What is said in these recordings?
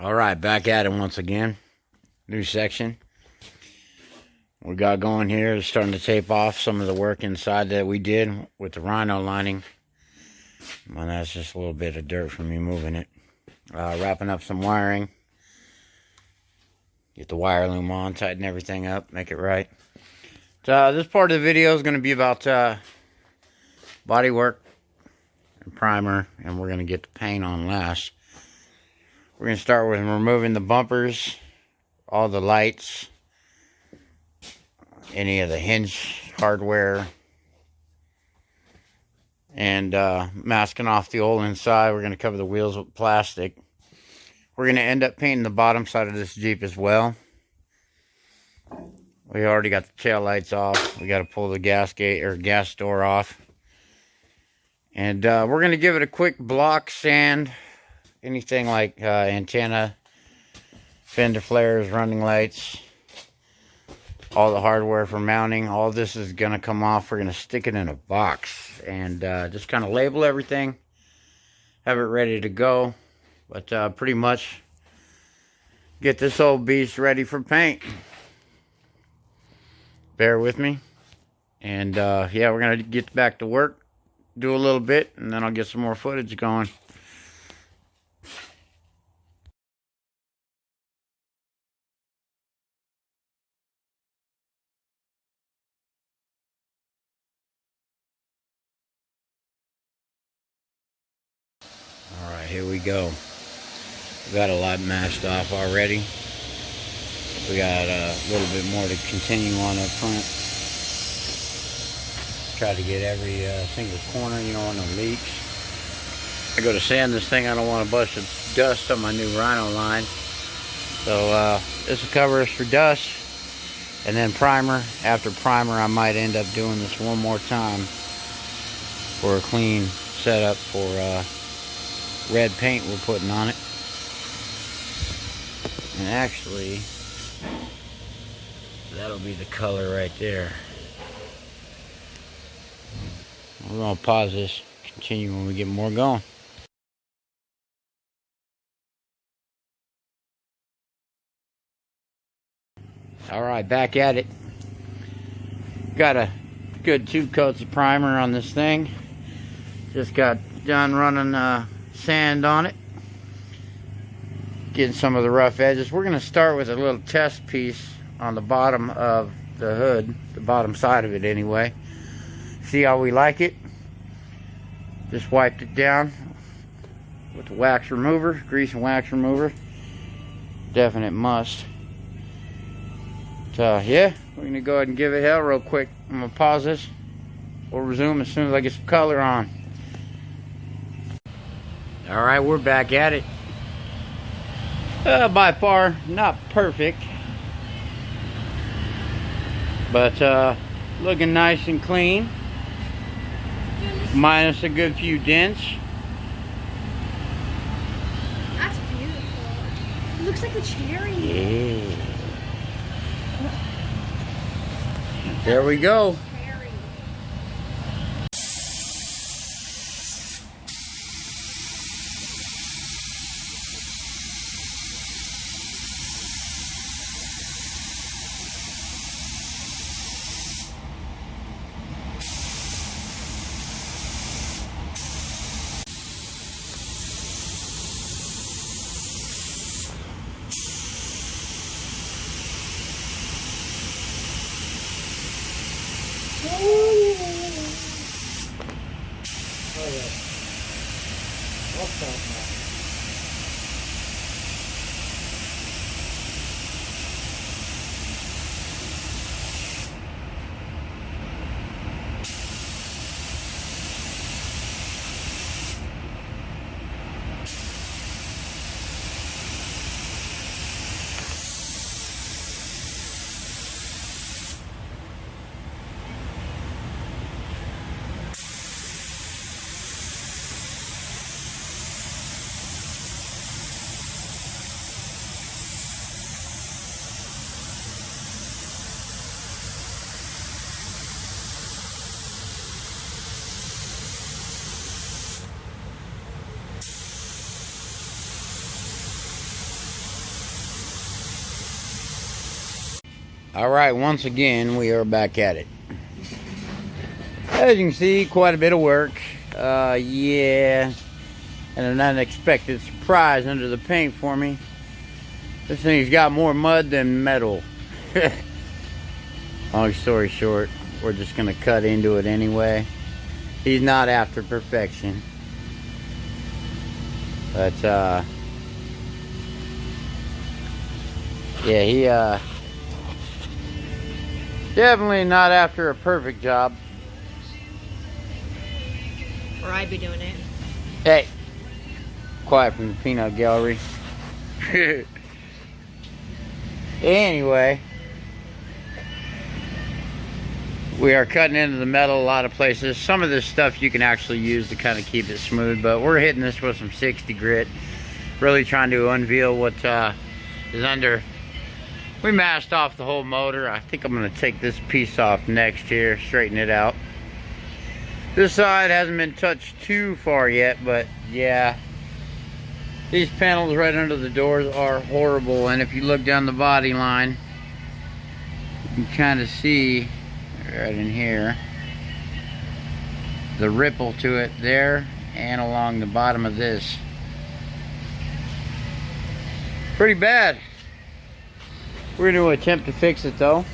All right, back at it once again. New section. We got going here. It's starting to tape off some of the work inside that we did with the rhino lining. Well, that's just a little bit of dirt from me moving it. Wrapping up some wiring. Get the wire loom on, tighten everything up, make it right. So, this part of the video is going to be about bodywork and primer, and we're going to get the paint on last. We're going to start with removing the bumpers, all the lights, any of the hinge hardware, and masking off the old inside. We're going to cover the wheels with plastic. We're going to end up painting the bottom side of this Jeep as well. We already got the tail lights off. We got to pull the gas door off. And we're going to give it a quick block sand. Anything like antenna, fender flares, running lights, all the hardware for mounting, all this is going to come off. We're going to stick it in a box and just kind of label everything, have it ready to go. But pretty much get this old beast ready for paint. Bear with me. And yeah, we're going to get back to work, do a little bit, and then I'll get some more footage going. Alright, here we go. We got a lot mashed off already. We got a little bit more to continue on up front. Try to get every single corner, you don't want no leaks. I go to sand this thing, I don't want a bunch of dust on my new rhino line. So this will cover us for dust. And then primer. After primer, I might end up doing this one more time for a clean setup for red paint we're putting on it. And actually, that'll be the color right there. We're going to pause this, continue when we get more going. Alright, back at it. Got a good 2 coats of primer on this thing. Just got done running sand on it. Getting some of the rough edges. We're going to start with a little test piece on the bottom of the hood, the bottom side of it anyway. See how we like it. Just wiped it down with the wax remover, grease and wax remover. Definite must. So yeah, we're going to go ahead and give it hell real quick. I'm going to pause this. We'll resume as soon as I get some color on. Alright, we're back at it. By far, not perfect. But looking nice and clean. Minus a good few dents. That's beautiful. It looks like a cherry. Yeah. There we go. Alright, once again, we are back at it. As you can see, quite a bit of work. Yeah. And an unexpected surprise under the paint for me. This thing's got more mud than metal. Long story short, we're just gonna cut into it anyway. He's not after perfection. But, yeah, he, definitely not after a perfect job. Or I'd be doing it. Hey, quiet from the peanut gallery. Anyway, we are cutting into the metal a lot of places. Some of this stuff you can actually use to kind of keep it smooth, but we're hitting this with some 60 grit. Really trying to unveil what is under. We masked off the whole motor. I think I'm going to take this piece off next here, straighten it out. This side hasn't been touched too far yet, but yeah. These panels right under the doors are horrible, and if you look down the body line, you can kind of see right in here the ripple to it there and along the bottom of this. Pretty bad. We're going to attempt to fix it though.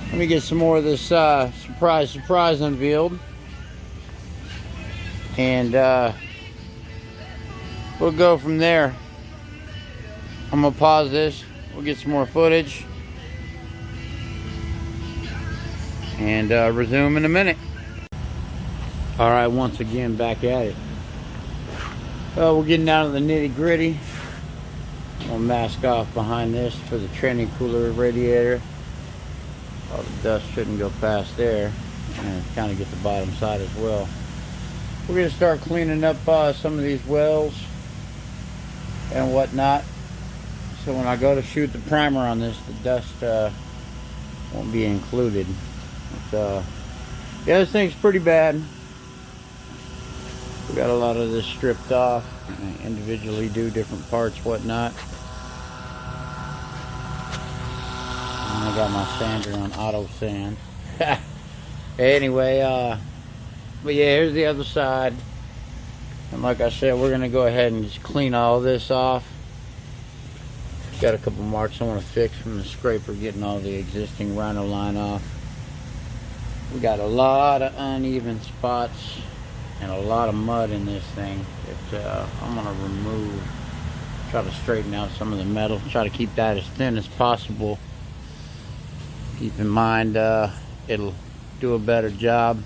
Let me get some more of this surprise unveiled. And we'll go from there. I'm going to pause this. We'll get some more footage. And resume in a minute. Alright, once again back at it. We're getting down to the nitty gritty. I'll mask off behind this for the training cooler radiator. All the dust shouldn't go past there, and kind of get the bottom side as well. We're going to start cleaning up some of these wells and whatnot, so when I go to shoot the primer on this, the dust won't be included. But, yeah, this thing's pretty bad. We got a lot of this stripped off. I individually do different parts, whatnot. And I got my sander on auto sand. Anyway, but yeah, here's the other side. And like I said, we're gonna go ahead and just clean all this off. Got a couple marks I want to fix from the scraper getting all the existing rhino line off. We got a lot of uneven spots and a lot of mud in this thing that I'm gonna remove. Try to straighten out some of the metal. Try to keep that as thin as possible. Keep in mind it'll do a better job.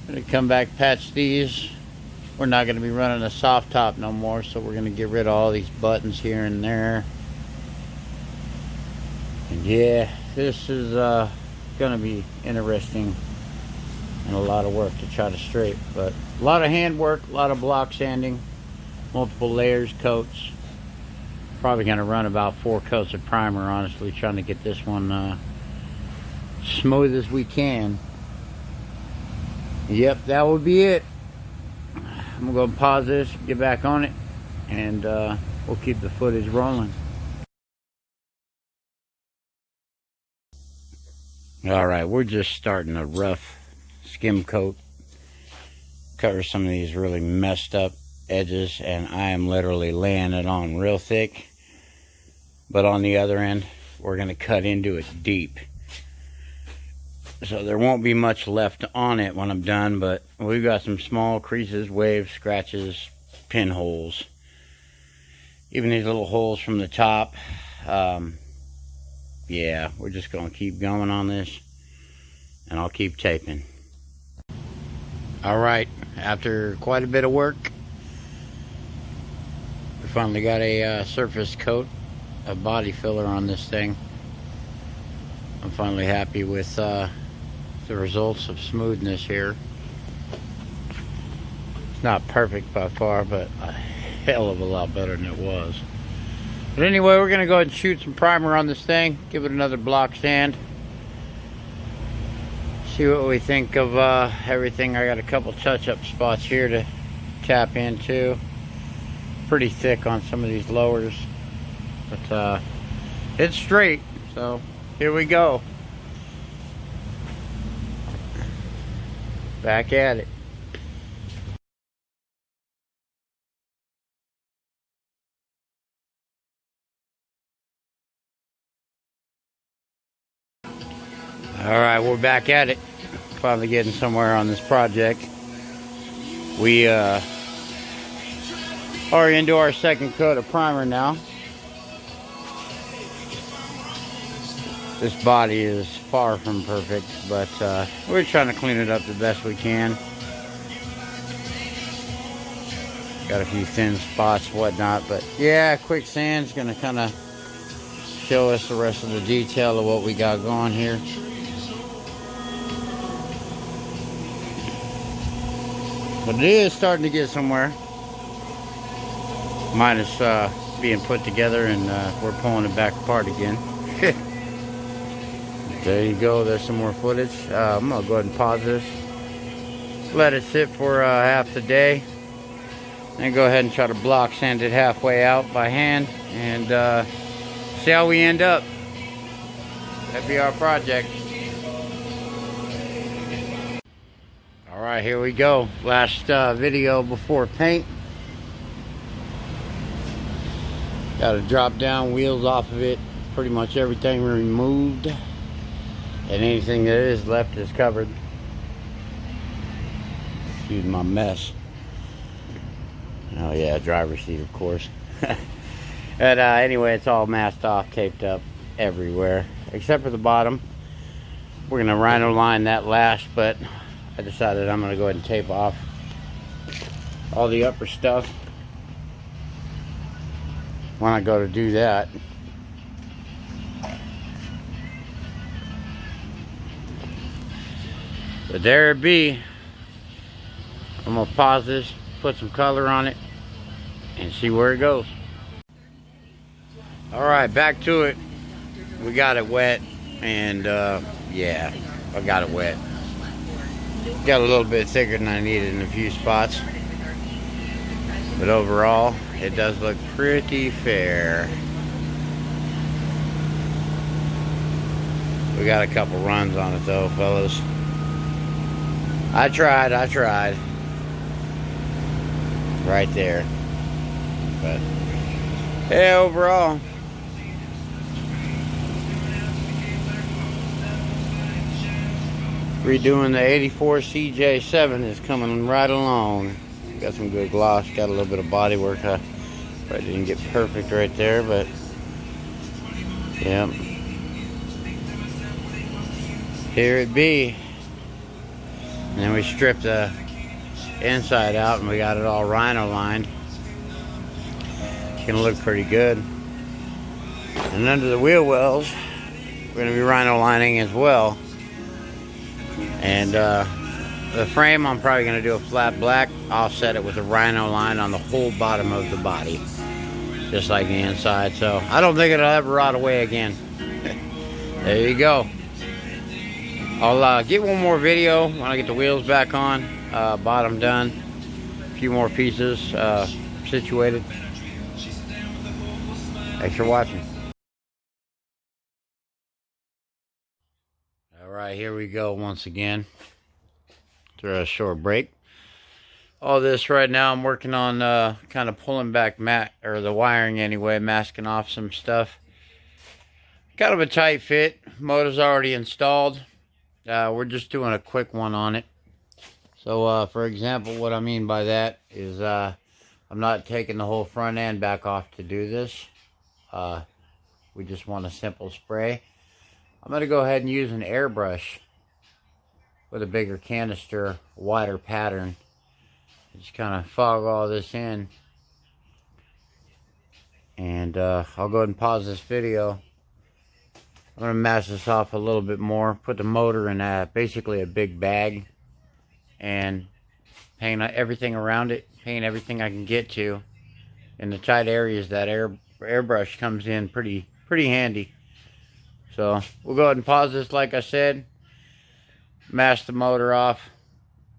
I'm gonna come back, patch these. We're not gonna be running a soft top no more, so we're gonna get rid of all these buttons here and there. And yeah, this is gonna be interesting and a lot of work to try to straighten, but a lot of hand work, a lot of block sanding, multiple layers, coats. Probably gonna run about 4 coats of primer, honestly, trying to get this one smooth as we can. Yep, that will be it. I'm gonna go pause this, get back on it, and we'll keep the footage rolling. Alright, we're just starting a rough skim coat. Cover some of these really messed up edges, and I am literally laying it on real thick. But on the other end, we're gonna cut into it deep. So there won't be much left on it when I'm done, but we've got some small creases, waves, scratches, pinholes. Even these little holes from the top. Yeah, we're just going to keep going on this, and I'll keep taping. Alright, after quite a bit of work, we finally got a surface coat, a body filler on this thing. I'm finally happy with the results of smoothness here. It's not perfect by far, but a hell of a lot better than it was. But anyway, we're going to go ahead and shoot some primer on this thing, give it another block sand, see what we think of everything. I got a couple touch-up spots here to tap into. Pretty thick on some of these lowers, but it's straight. So here we go. Back at it. Alright, we're back at it. Finally getting somewhere on this project. We are into our second coat of primer now. This body is far from perfect, but we're trying to clean it up the best we can. Got a few thin spots, whatnot, but yeah, quick sand's gonna kind of show us the rest of the detail of what we got going here. But it is starting to get somewhere. Mine is being put together, and we're pulling it back apart again. There you go. There's some more footage. I'm gonna go ahead and pause this, let it sit for half the day, and go ahead and try to block sand it halfway out by hand, and see how we end up. That'd be our project. Alright, here we go. Last video before paint. Got to drop down wheels off of it. Pretty much everything removed. And anything that is left is covered. Excuse my mess. Oh yeah, driver's seat of course. But anyway, it's all masked off, taped up everywhere. Except for the bottom. We're going to rhino line that last, but I decided I'm going to go ahead and tape off all the upper stuff when I go to do that. But there it be. I'm going to pause this, put some color on it, and see where it goes. Alright, back to it. We got it wet, and yeah, I got it wet. Got a little bit thicker than I needed in a few spots, but overall it does look pretty fair. We got a couple runs on it though, fellas. I tried right there, but yeah, overall redoing the 84 cj7 is coming right along. Got some good gloss, got a little bit of bodywork. I probably didn't get perfect right there, but yeah. Here it be. And then we stripped the inside out and we got it all rhino lined. It's gonna look pretty good. And under the wheel wells, we're gonna be rhino lining as well. And the frame, I'm probably going to do a flat black, offset it with a rhino line on the whole bottom of the body, just like the inside. So I don't think it'll ever rot away again. There you go. I'll get one more video when I get the wheels back on, bottom done, a few more pieces situated. Thanks for watching. Alright, here we go once again. Through a short break. All this right now I'm working on kind of pulling back the wiring anyway, masking off some stuff. Kind of a tight fit. Motor's already installed. We're just doing a quick one on it. So for example, what I mean by that is I'm not taking the whole front end back off to do this. We just want a simple spray. I'm going to go ahead and use an airbrush with a bigger canister, wider pattern. Just kind of fog all this in. And I'll go ahead and pause this video. I'm going to mask this off a little bit more. Put the motor in basically a big bag. And paint everything around it. Paint everything I can get to. In the tight areas that airbrush comes in pretty handy. So we'll go ahead and pause this like I said. Mask the motor off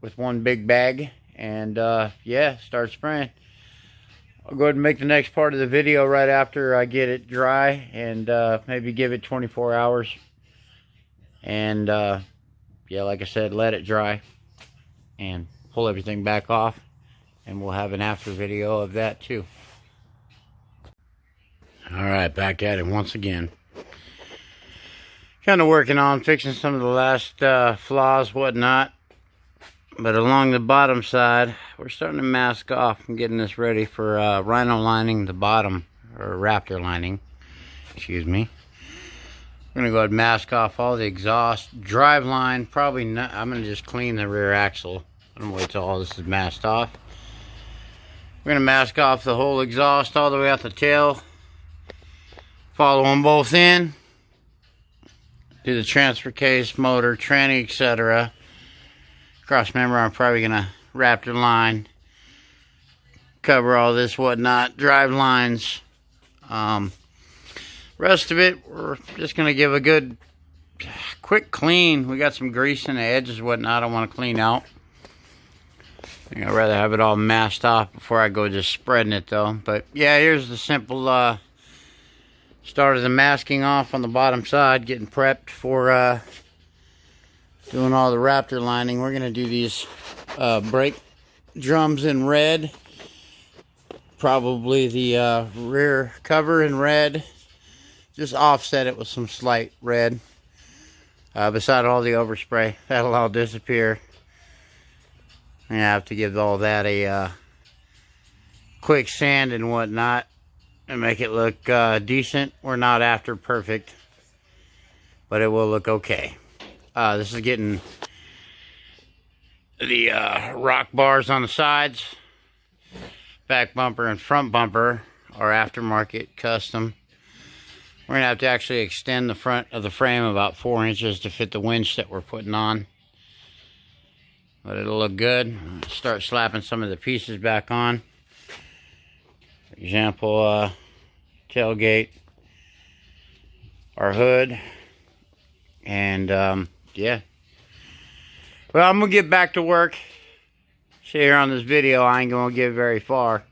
with one big bag. And yeah, start spraying. I'll go ahead and make the next part of the video right after I get it dry, and maybe give it 24 hours. And yeah, like I said, let it dry and pull everything back off, and we'll have an after video of that too. Alright, back at it once again. Kind of working on fixing some of the last flaws, whatnot. But along the bottom side, we're starting to mask off and getting this ready for rhino lining the bottom, or Raptor lining, excuse me. I'm going to go ahead and mask off all the exhaust, drive line, probably not. I'm going to just clean the rear axle. I'm going to wait till all this is masked off. We're going to mask off the whole exhaust all the way out the tail. Follow them both in. Do the transfer case, motor, tranny, etc. Cross member, I'm probably going to Raptor line. Cover all this whatnot, drive lines. Rest of it, we're just going to give a good quick clean. We got some grease in the edges whatnot I want to clean out. I'd rather have it all masked off before I go just spreading it though. But yeah, here's the simple start of the masking off on the bottom side, getting prepped for doing all the Raptor lining. We're going to do these brake drums in red. Probably the rear cover in red. Just offset it with some slight red. Beside all the overspray. That'll all disappear. I have to give all that a quick sand and whatnot and make it look decent. We're not after perfect, but it will look okay. This is getting the rock bars on the sides. Back bumper and front bumper are aftermarket custom. We're going to have to actually extend the front of the frame about 4 inches to fit the winch that we're putting on. But it'll look good. Start slapping some of the pieces back on. For example, tailgate, our hood, and yeah. Well, I'm going to get back to work. See here on this video, I ain't going to get very far.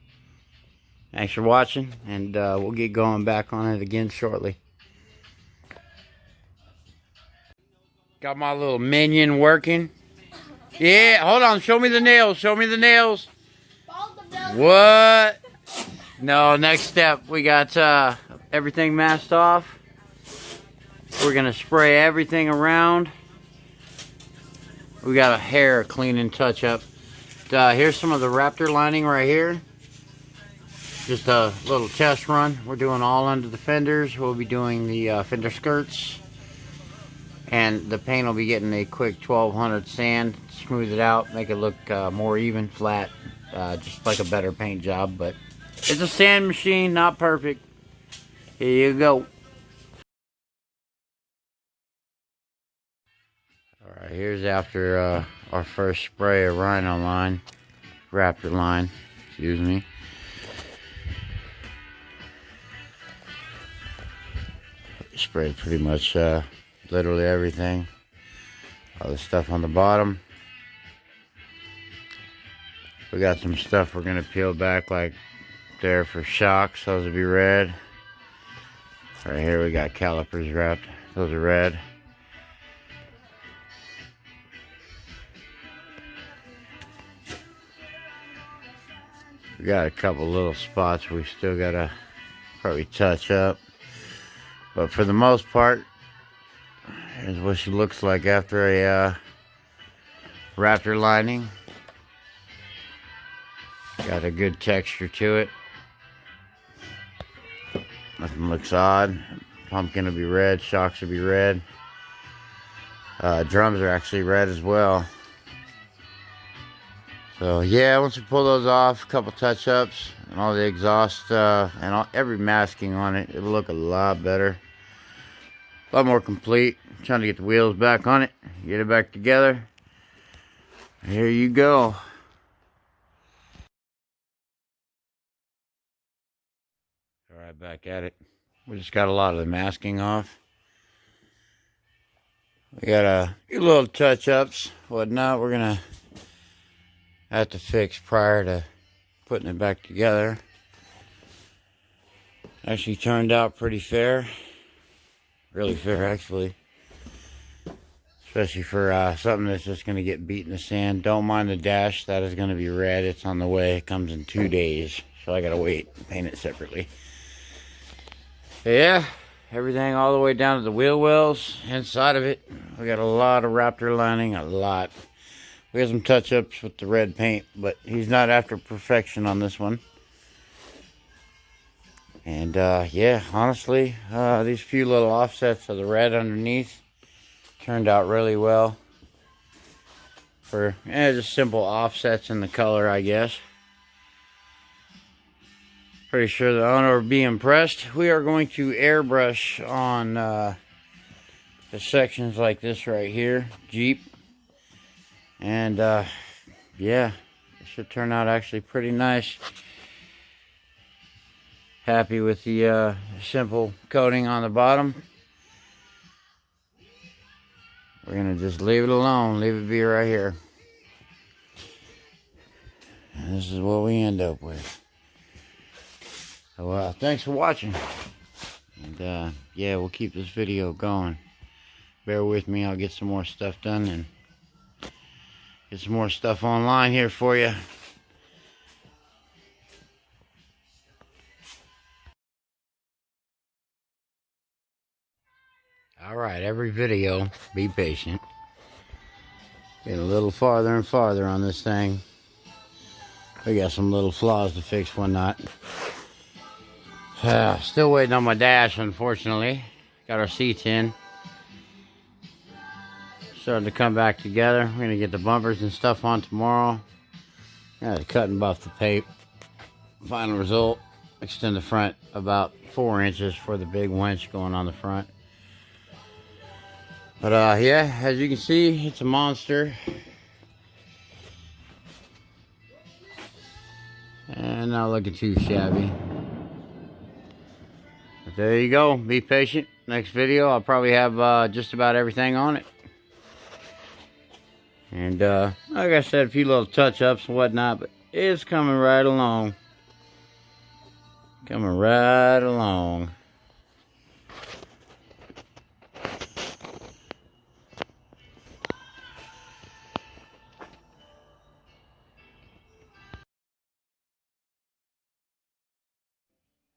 Thanks for watching, and we'll get going back on it again shortly. Got my little minion working. Yeah, hold on. Show me the nails. Show me the nails. What? No, next step. We got everything masked off. We're going to spray everything around. We got a hair cleaning touch-up. Here's some of the Raptor lining right here. Just a little test run. We're doing all under the fenders. We'll be doing the fender skirts. And the paint will be getting a quick 1200 sand. Smooth it out. Make it look more even, flat. Just like a better paint job. But it's a sand machine. Not perfect. Here you go. Alright, here's after our first spray of Rhino line. Raptor line. Excuse me. Sprayed pretty much literally everything. All the stuff on the bottom. We got some stuff we're going to peel back like there for shocks. Those will be red. Right here we got calipers wrapped. Those are red. We got a couple little spots we still got to probably touch up. But for the most part, here's what she looks like after a Raptor lining. Got a good texture to it. Nothing looks odd. Pumpkin will be red, shocks will be red. Drums are actually red as well. So yeah, once we pull those off, a couple touch-ups, and all the exhaust and every masking on it, it'll look a lot better. A lot more complete. I'm trying to get the wheels back on it, get it back together. Here you go. Alright, back at it. We just got a lot of the masking off. We got a few little touch-ups, whatnot. We're gonna have to fix prior to putting it back together. Actually turned out pretty fair. Really fair, actually. Especially for something that's just going to get beat in the sand. Don't mind the dash. That is going to be red. It's on the way. It comes in 2 days. So I got to wait and paint it separately. But yeah, everything all the way down to the wheel wells. Inside of it, we got a lot of Raptor lining. A lot. We got some touch-ups with the red paint. But he's not after perfection on this one. And yeah, honestly, these few little offsets of the red underneath turned out really well. For just simple offsets in the color, I guess. Pretty sure the owner will be impressed. We are going to airbrush on the sections like this right here, Jeep. And yeah, it should turn out actually pretty nice. Happy with the simple coating on the bottom. We're going to just leave it alone, leave it be right here. And this is what we end up with. So thanks for watching. And yeah, we'll keep this video going. Bear with me, I'll get some more stuff done and get some more stuff online here for you. Alright, every video, be patient. Get a little farther and farther on this thing. We got some little flaws to fix, whatnot. Still waiting on my dash, unfortunately. Got our seats in. Starting to come back together. We're going to get the bumpers and stuff on tomorrow. Cut and buff the tape. Final result, extend the front about 4 inches for the big winch going on the front. But yeah, as you can see, it's a monster. And not looking too shabby. But there you go. Be patient. Next video, I'll probably have just about everything on it. And like I said, a few little touch-ups and whatnot, but it's coming right along. Coming right along.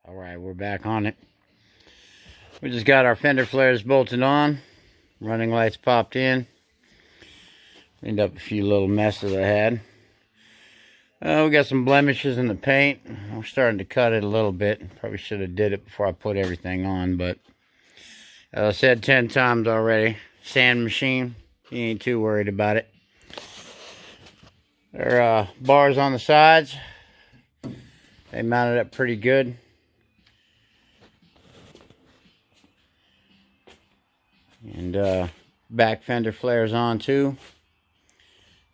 Alright, we're back on it. We just got our fender flares bolted on. Running lights popped in. Cleaned up a few little messes I had. We got some blemishes in the paint. We're starting to cut it a little bit. Probably should have did it before I put everything on, but as I said 10 times already, sand machine, you ain't too worried about it. There are bars on the sides. They mounted up pretty good. And back fender flares on too.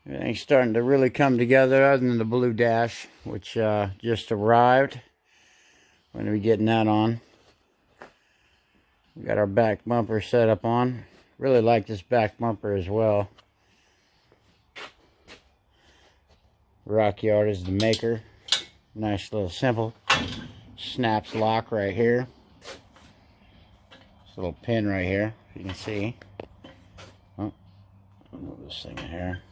Everything's starting to really come together other than the blue dash, which just arrived. We're going to be getting that on. We got our back bumper set up on. Really like this back bumper as well. Rockyard is the maker. Nice little simple snaps lock right here. This little pin right here, if you can see. Oh, I'll move this thing in here.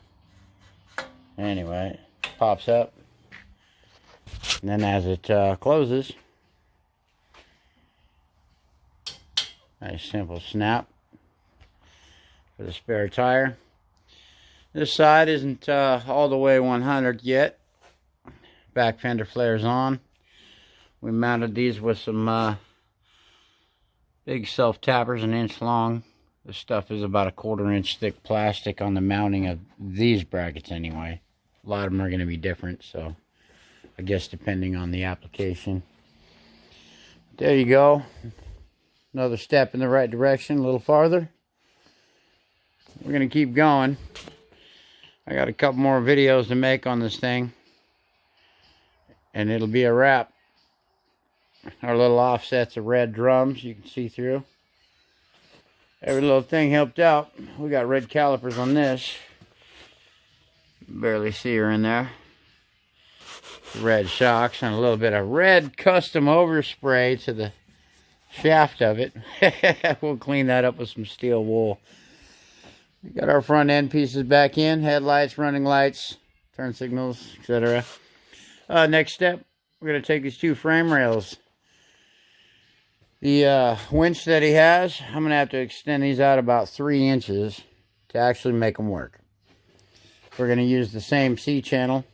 Anyway, it pops up. And then as it closes, nice simple snap for the spare tire. This side isn't all the way 100 yet. Back fender flares on. We mounted these with some big self tappers, 1 inch long. This stuff is about 1/4 inch thick plastic on the mounting of these brackets anyway. A lot of them are going to be different, so I guess depending on the application. There you go. Another step in the right direction, a little farther. We're going to keep going. I got a couple more videos to make on this thing, and it'll be a wrap. Our little offsets of red drums you can see through. Every little thing helped out. We got red calipers on this. Barely see her in there. red shocks and a little bit of red custom overspray to the shaft of it. We'll clean that up with some steel wool. We got our front end pieces back in, headlights, running lights, turn signals, etc. Next step, we're going to take these two frame rails. The winch that he has, I'm going to have to extend these out about 3 inches to actually make them work. We're going to use the same C-channel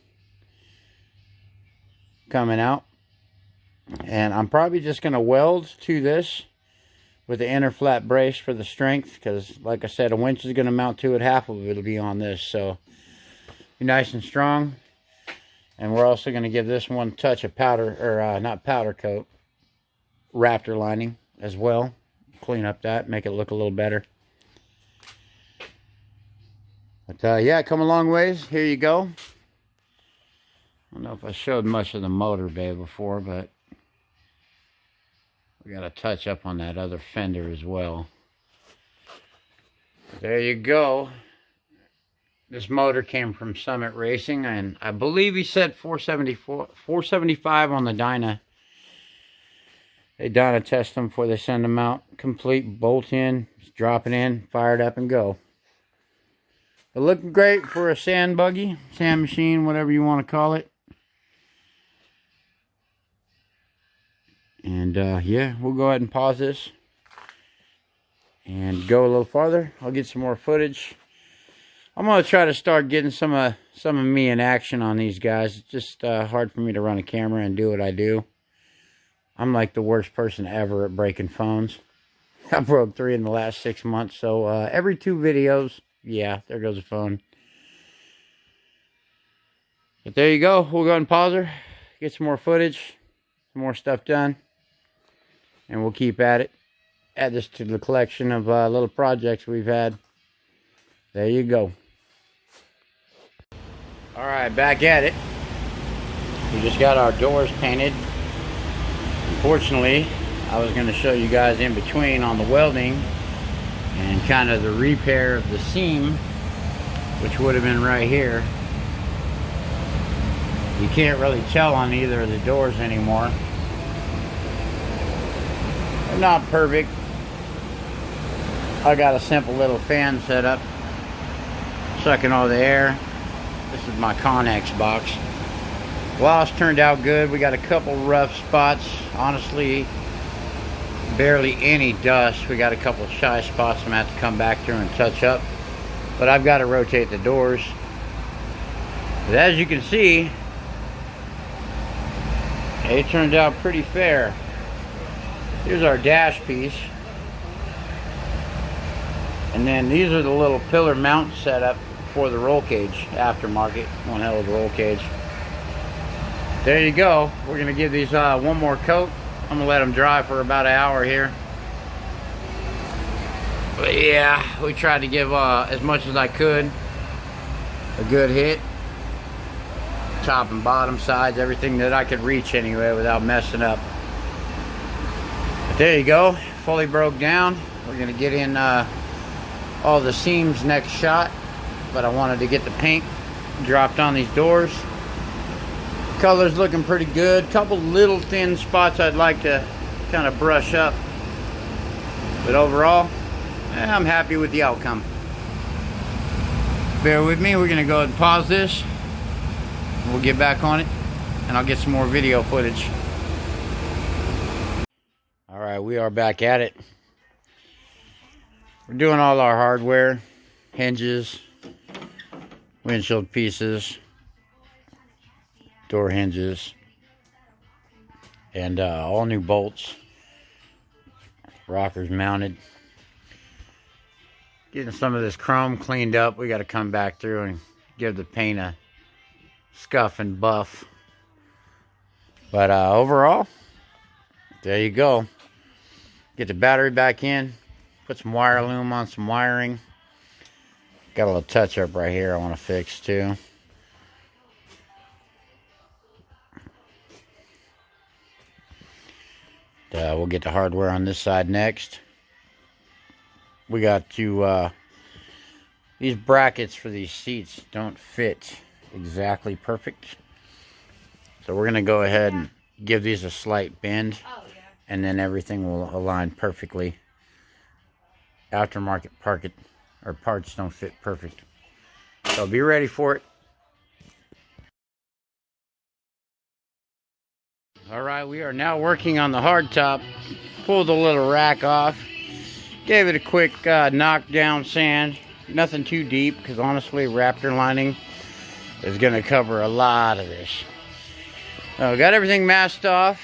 coming out. And I'm probably just going to weld to this with the inner flat brace for the strength. Because, like I said, a winch is going to mount to it. Half of it will be on this. So, be nice and strong. And we're also going to give this one touch of powder, or not powder coat, Raptor lining as well. Clean up that, make it look a little better. But yeah, come a long ways. Here you go. I don't know if I showed much of the motor bay before, but we got to touch up on that other fender as well. There you go. This motor came from Summit Racing, and I believe he said 475 on the Dyna. They Dyna test them before they send them out. Complete, bolt in, just drop it in, fire it up and go. But looking great for a sand buggy, sand machine, whatever you want to call it. And yeah, we'll go ahead and pause this and go a little farther. I'll get some more footage. I'm going to try to start getting some of me in action on these guys. It's just hard for me to run a camera and do what I do. I'm like the worst person ever at breaking phones. I broke 3 in the last 6 months. So every 2 videos, yeah, there goes a phone. But there you go. We'll go ahead and pause her. Get some more footage. Some more stuff done. And we'll keep at it. Add this to the collection of little projects we've had. There you go. Alright, back at it. We just got our doors painted. Unfortunately, I was going to show you guys in between on the welding and kind of the repair of the seam, which would have been right here. You can't really tell on either of the doors anymore. They're not perfect. I got a simple little fan set up, sucking all the air. This is my Connex box. Wash turned out good. We got a couple rough spots. Honestly, barely any dust. We got a couple of shy spots I'm going to have to come back through and touch up. But I've got to rotate the doors. But as you can see, it turned out pretty fair. Here's our dash piece. And then these are the little pillar mount setup for the roll cage aftermarket. One hell of a roll cage. There you go. We're going to give these one more coat. I'm going to let them dry for about an hour here. But yeah, we tried to give as much as I could. A good hit. Top and bottom sides, everything that I could reach anyway without messing up. But there you go. Fully broke down. We're going to get in all the seams next shot. But I wanted to get the paint dropped on these doors. Color's looking pretty good. Couple little thin spots I'd like to kind of brush up. But overall, I'm happy with the outcome. Bear with me. We're going to go ahead and pause this. We'll get back on it. And I'll get some more video footage. Alright, we are back at it. We're doing all our hardware. Hinges. Windshield pieces. Door hinges, and all new bolts, rockers mounted. Getting some of this chrome cleaned up. We got to come back through and give the paint a scuff and buff. But overall, there you go. Get the battery back in, put some wire loom on some wiring. Got a little touch up right here I want to fix too. We'll get the hardware on this side next. We got to, these brackets for these seats don't fit exactly perfect. So we're going to go ahead and give these a slight bend. Oh, yeah. And then everything will align perfectly. Aftermarket parts don't fit perfect. So be ready for it. Alright, we are now working on the hardtop. Pulled the little rack off. Gave it a quick knockdown sand. Nothing too deep, because honestly, Raptor lining is going to cover a lot of this. Got everything masked off.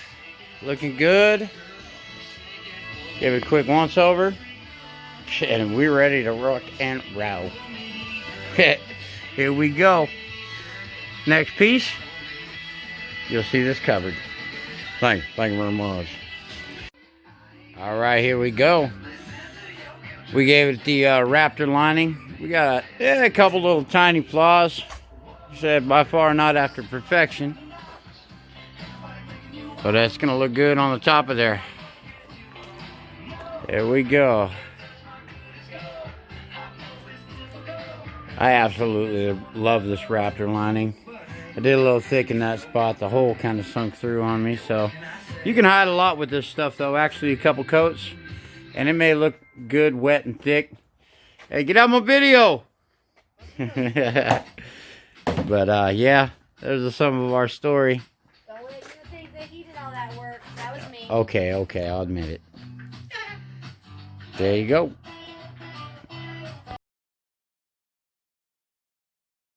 Looking good. Gave it a quick once over. And we're ready to rock and roll. Here we go. Next piece. You'll see this covered. Thank you very much. Alright, here we go. We gave it the Raptor lining. We got a couple little tiny flaws. Said by far not after perfection. But that's going to look good on the top of there. There we go. I absolutely love this Raptor lining. I did a little thick in that spot. The hole kind of sunk through on me. So you can hide a lot with this stuff though. Actually a couple coats. And it may look good, wet and thick. Hey, get out my video! But yeah, there's some of our story. Don't let you think that he did all that work. That was me. Okay, I'll admit it. There you go.